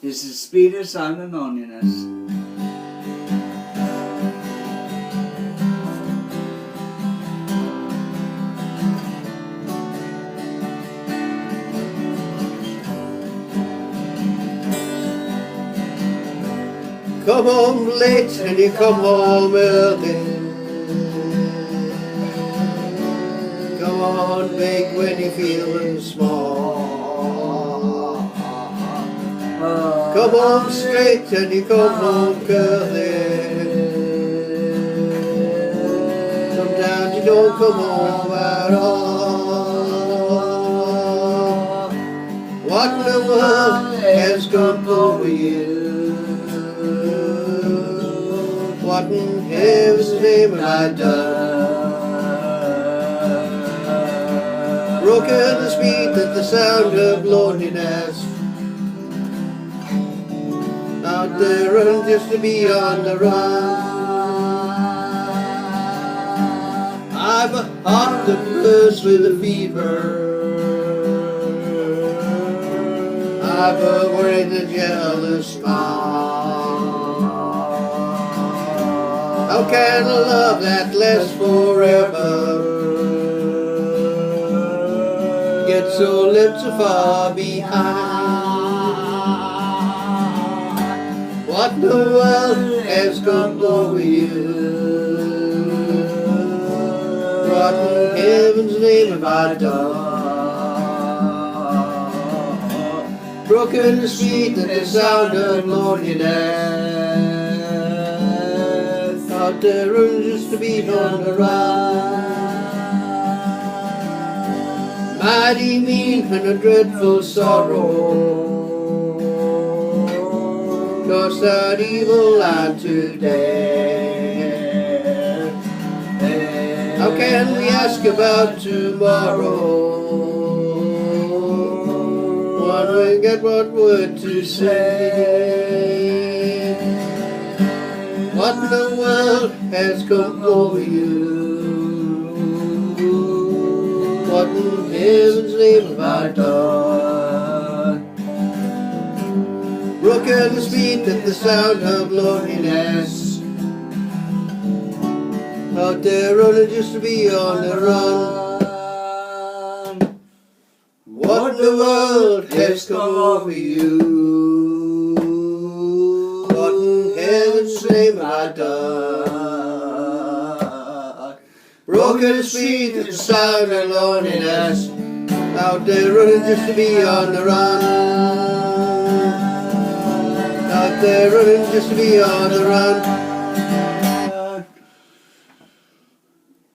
It's the sweetest sound of loneliness. Come home late and you come home early. Come on big when you're feeling small. Come home straight and you come home curly. Sometimes you don't come home at all. What in the world has come over you? What in heaven's name have I done? Broken the speed at the sound of loneliness. Out there running just to be on the run. I've a heart that bursts with a fever. I've a worried and jealous mind. How can a love that lasts forever get so left so far behind? What in the world has come over you? What in heaven's name have I done? Broken the street at the sound of loneliness. Out there running just to be on the run. Mighty mean and a dreadful sorrow, 'cause that evil line today. How can we ask about tomorrow when we get what word to say? What in the world has come over you? What in heaven's name have I done? Broken the speed at the sound of loneliness. Out there running just to be on the run. What in the world has come over you? What in heaven's name have I done? Broken the street at the sound of loneliness. Out there running just to be on the run. Out there running just to be on the run.